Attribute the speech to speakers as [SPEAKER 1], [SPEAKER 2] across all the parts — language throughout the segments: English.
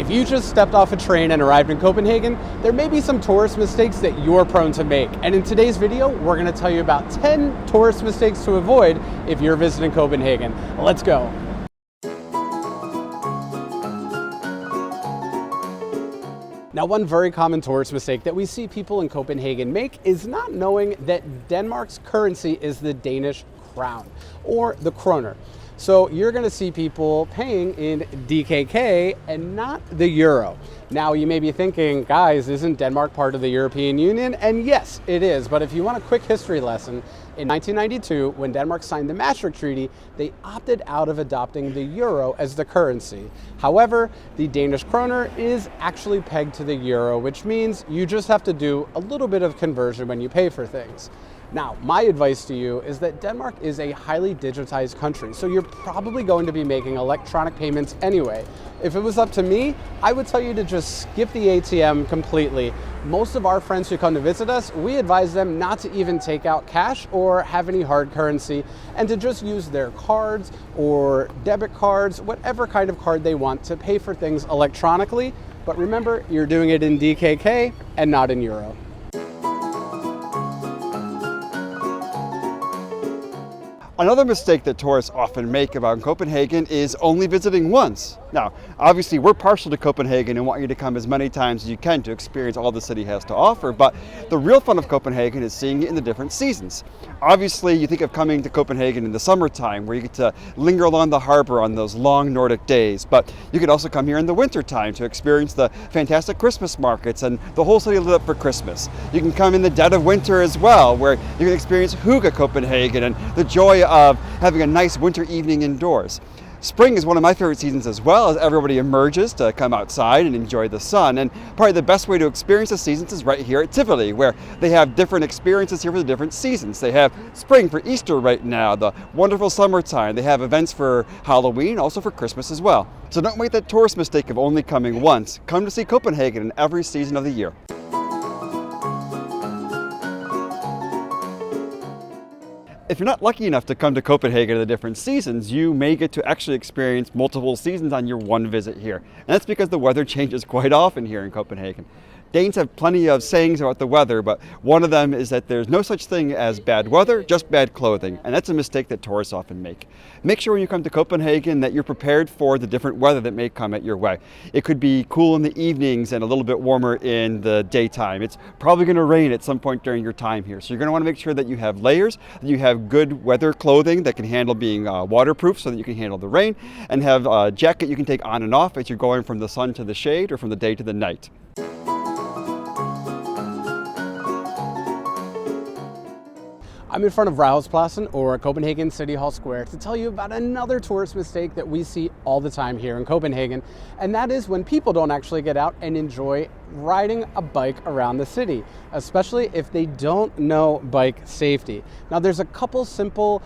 [SPEAKER 1] If you just stepped off a train and arrived in Copenhagen, there may be some tourist mistakes that you're prone to make. And in today's video, we're going to tell you about 10 tourist mistakes to avoid if you're visiting Copenhagen. Let's go. Now, one very common tourist mistake that we see people in Copenhagen make is not knowing that Denmark's currency is the Danish crown, or the kroner. So you're going to see people paying in DKK and not the euro. Now you may be thinking, guys, isn't Denmark part of the European Union? And yes, it is. But if you want a quick history lesson, in 1992, when Denmark signed the Maastricht Treaty, they opted out of adopting the euro as the currency. However, the Danish kroner is actually pegged to the euro, which means you just have to do a little bit of conversion when you pay for things. Now, my advice to you is that Denmark is a highly digitized country, so you're probably going to be making electronic payments anyway. If it was up to me, I would tell you to just skip the ATM completely. Most of our friends who come to visit us, we advise them not to even take out cash or have any hard currency, and to just use their cards or debit cards, whatever kind of card they want to pay for things electronically. But remember, you're doing it in DKK and not in euro.
[SPEAKER 2] Another mistake that tourists often make about Copenhagen is only visiting once. Now, obviously we're partial to Copenhagen and want you to come as many times as you can to experience all the city has to offer, but the real fun of Copenhagen is seeing it in the different seasons. Obviously, you think of coming to Copenhagen in the summertime where you get to linger along the harbor on those long Nordic days, but you could also come here in the wintertime to experience the fantastic Christmas markets and the whole city lit up for Christmas. You can come in the dead of winter as well, where you can experience Hygge Copenhagen and the joy of having a nice winter evening indoors. Spring is one of my favorite seasons as well, as everybody emerges to come outside and enjoy the sun. And probably the best way to experience the seasons is right here at Tivoli, where they have different experiences here for the different seasons. They have spring for Easter right now, the wonderful summertime. They have events for Halloween, also for Christmas as well. So don't make that tourist mistake of only coming once. Come to see Copenhagen in every season of the year. If you're not lucky enough to come to Copenhagen in the different seasons, you may get to actually experience multiple seasons on your one visit here. And that's because the weather changes quite often here in Copenhagen. Danes have plenty of sayings about the weather, but one of them is that there's no such thing as bad weather, just bad clothing. And that's a mistake that tourists often make. Make sure when you come to Copenhagen that you're prepared for the different weather that may come at your way. It could be cool in the evenings and a little bit warmer in the daytime. It's probably going to rain at some point during your time here. So you're going to want to make sure that you have layers, that you have good weather clothing that can handle being waterproof so that you can handle the rain, and have a jacket you can take on and off as you're going from the sun to the shade or from the day to the night.
[SPEAKER 1] I'm in front of Rådhuspladsen, or Copenhagen City Hall Square, to tell you about another tourist mistake that we see all the time here in Copenhagen, and that is when people don't actually get out and enjoy riding a bike around the city, especially if they don't know bike safety. Now, there's a couple simple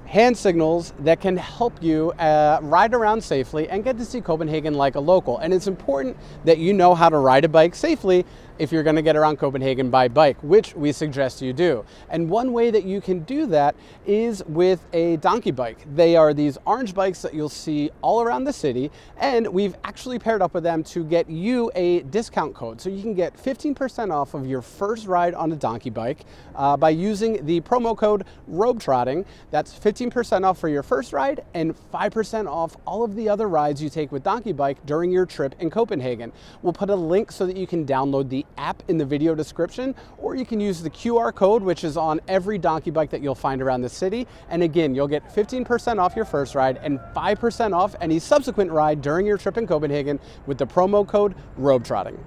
[SPEAKER 1] hand signals that can help you ride around safely and get to see Copenhagen like a local. And it's important that you know how to ride a bike safely if you're going to get around Copenhagen by bike, which we suggest you do. And one way that you can do that is with a donkey bike. They are these orange bikes that you'll see all around the city, and we've actually paired up with them to get you a discount code. So you can get 15% off of your first ride on a donkey bike by using the promo code ROBETROTTING. That's 15% off for your first ride and 5% off all of the other rides you take with donkey bike during your trip in Copenhagen. We'll put a link so that you can download the app in the video description, or you can use the QR code, which is on every donkey bike that you'll find around the city. And again, you'll get 15% off your first ride and 5% off any subsequent ride during your trip in Copenhagen with the promo code ROBETROTTING.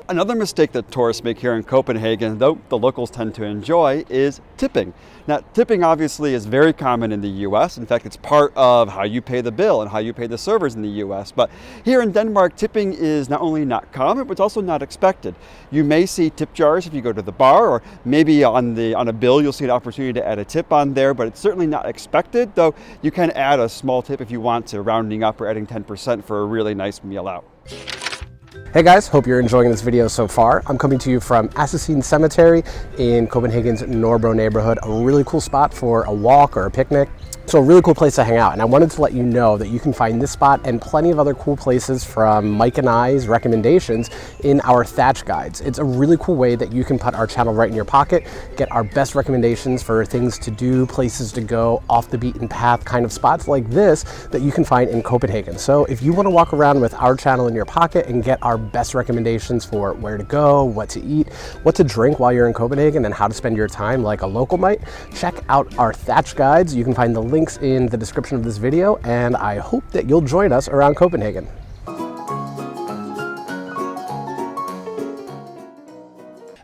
[SPEAKER 2] Another mistake that tourists make here in Copenhagen, though the locals tend to enjoy, is tipping. Now, tipping obviously is very common in the US. In fact, it's part of how you pay the bill and how you pay the servers in the US. But here in Denmark, tipping is not only not common, but it's also not expected. You may see tip jars if you go to the bar, or maybe on a bill you'll see an opportunity to add a tip on there, but it's certainly not expected, though you can add a small tip if you want to, rounding up or adding 10% for a really nice meal out.
[SPEAKER 1] Hey guys, hope you're enjoying this video so far. I'm coming to you from Assassin Cemetery in Copenhagen's Nørrebro neighborhood, a really cool spot for a walk or a picnic. So a really cool place to hang out, and I wanted to let you know that you can find this spot and plenty of other cool places from Mike and I's recommendations in our Thatch guides. It's a really cool way that you can put our channel right in your pocket, get our best recommendations for things to do, places to go, off the beaten path kind of spots like this that you can find in Copenhagen. So if you want to walk around with our channel in your pocket and get our best recommendations for where to go, what to eat, what to drink while you're in Copenhagen, and how to spend your time like a local might, check out our Thatch guides. You can find the links in the description of this video, and I hope that you'll join us around Copenhagen.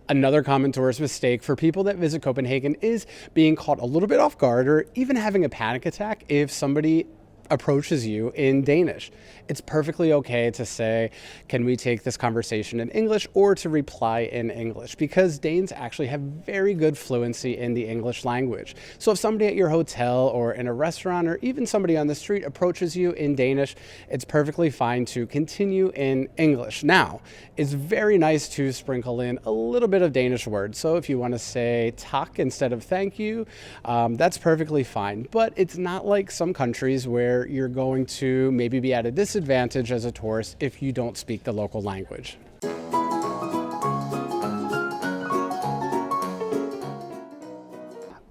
[SPEAKER 1] Another common tourist mistake for people that visit Copenhagen is being caught a little bit off guard or even having a panic attack if somebody approaches you in Danish. It's perfectly okay to say, can we take this conversation in English, or to reply in English, because Danes actually have very good fluency in the English language. So if somebody at your hotel or in a restaurant or even somebody on the street approaches you in Danish, it's perfectly fine to continue in English. Now, it's very nice to sprinkle in a little bit of Danish words. So if you want to say tak instead of thank you, that's perfectly fine. But it's not like some countries where you're going to maybe be at a disadvantage as a tourist if you don't speak the local language.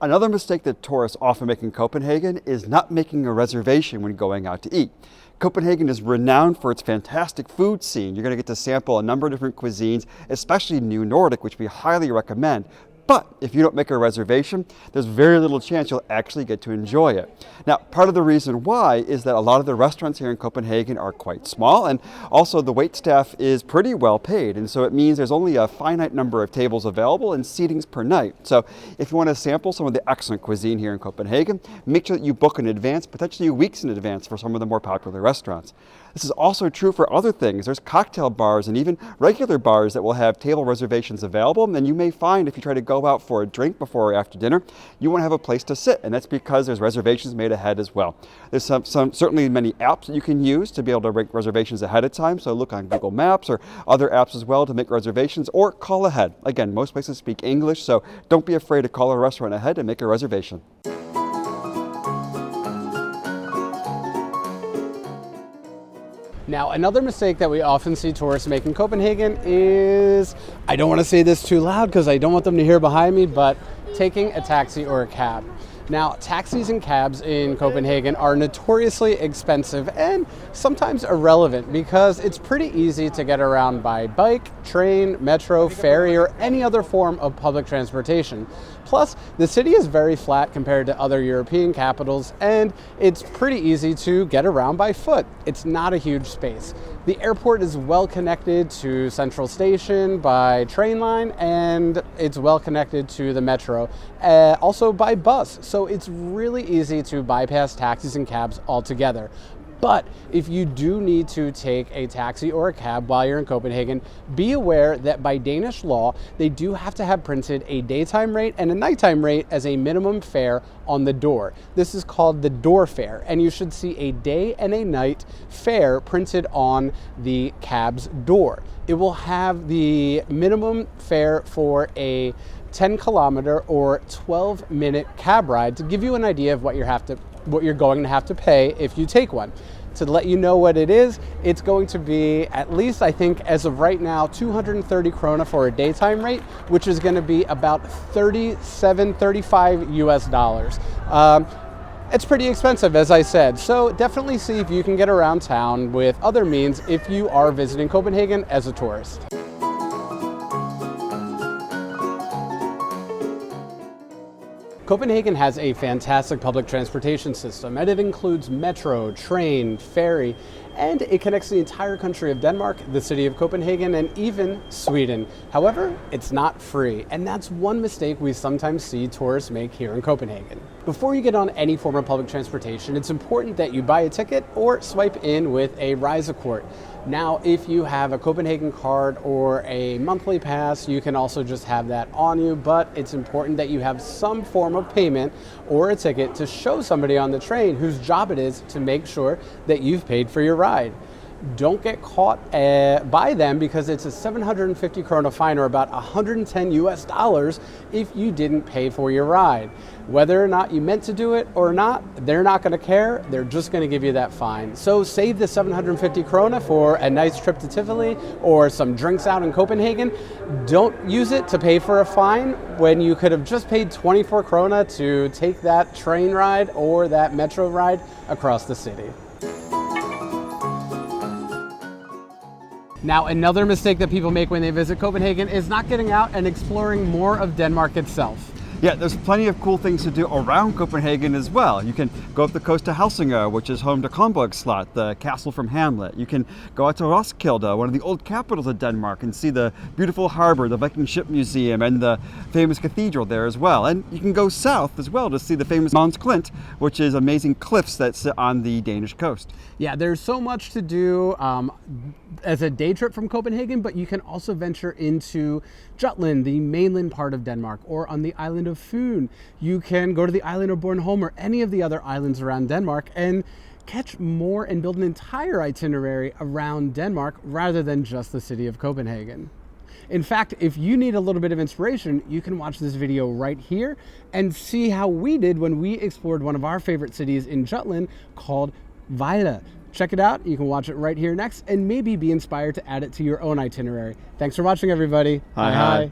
[SPEAKER 2] Another mistake that tourists often make in Copenhagen is not making a reservation when going out to eat. Copenhagen is renowned for its fantastic food scene. You're going to get to sample a number of different cuisines, especially New Nordic, which we highly recommend. But if you don't make a reservation, there's very little chance you'll actually get to enjoy it. Now, part of the reason why is that a lot of the restaurants here in Copenhagen are quite small, and also the wait staff is pretty well paid. And so it means there's only a finite number of tables available and seatings per night. So if you want to sample some of the excellent cuisine here in Copenhagen, make sure that you book in advance, potentially weeks in advance, for some of the more popular restaurants. This is also true for other things. There's cocktail bars and even regular bars that will have table reservations available. And you may find if you try to go out for a drink before or after dinner, you want to have a place to sit. And that's because there's reservations made ahead as well. There's certainly many apps that you can use to be able to make reservations ahead of time. So look on Google Maps or other apps as well to make reservations, or call ahead. Again, most places speak English, so don't be afraid to call a restaurant ahead and make a reservation.
[SPEAKER 1] Now, another mistake that we often see tourists make in Copenhagen is, I don't want to say this too loud because I don't want them to hear behind me, but taking a taxi or a cab. Now, taxis and cabs in Copenhagen are notoriously expensive and sometimes irrelevant because it's pretty easy to get around by bike, train, metro, ferry, or any other form of public transportation. Plus, the city is very flat compared to other European capitals, and it's pretty easy to get around by foot. It's not a huge space. The airport is well connected to Central Station by train line, and it's well connected to the metro, also by bus. So it's really easy to bypass taxis and cabs altogether. But if you do need to take a taxi or a cab while you're in Copenhagen, be aware that by Danish law, they do have to have printed a daytime rate and a nighttime rate as a minimum fare on the door. This is called the door fare, and you should see a day and a night fare printed on the cab's door. It will have the minimum fare for a 10-kilometer or 12-minute cab ride to give you an idea of what you're going to have to pay if you take one. To let you know what it is, it's going to be at least, I think, as of right now, 230 krona for a daytime rate, which is going to be about 35 US dollars. It's pretty expensive, as I said, so definitely see if you can get around town with other means if you are visiting Copenhagen as a tourist. Copenhagen has a fantastic public transportation system, and it includes metro, train, ferry, and it connects the entire country of Denmark, the city of Copenhagen, and even Sweden. However, it's not free, and that's one mistake we sometimes see tourists make here in Copenhagen. Before you get on any form of public transportation, it's important that you buy a ticket or swipe in with a Reisekort. Now, if you have a Copenhagen card or a monthly pass, you can also just have that on you, but it's important that you have some form of payment or a ticket to show somebody on the train whose job it is to make sure that you've paid for your ride. don't get caught by them, because it's a 750 krona fine, or about 110 US dollars, if you didn't pay for your ride. Whether or not you meant to do it or not, they're not going to care. They're just going to give you that fine. So save the 750 krona for a nice trip to Tivoli or some drinks out in Copenhagen. Don't use it to pay for a fine when you could have just paid 24 krona to take that train ride or that metro ride across the city. Now, another mistake that people make when they visit Copenhagen is not getting out and exploring more of Denmark itself.
[SPEAKER 2] Yeah, there's plenty of cool things to do around Copenhagen as well. You can go up the coast to Helsingør, which is home to Kronborg Slot, the castle from Hamlet. You can go out to Roskilde, one of the old capitals of Denmark, and see the beautiful harbor, the Viking Ship Museum, and the famous cathedral there as well. And you can go south as well to see the famous Mons Klint, which is amazing cliffs that sit on the Danish coast.
[SPEAKER 1] Yeah, there's so much to do as a day trip from Copenhagen, but you can also venture into Jutland, the mainland part of Denmark, or on the island of Fyn. You can go to the island of Bornholm or any of the other islands around Denmark and catch more and build an entire itinerary around Denmark rather than just the city of Copenhagen. In fact, if you need a little bit of inspiration, you can watch this video right here and see how we did when we explored one of our favorite cities in Jutland called Vejle. Check it out. You can watch it right here next and maybe be inspired to add it to your own itinerary. Thanks for watching, everybody.
[SPEAKER 2] Hi.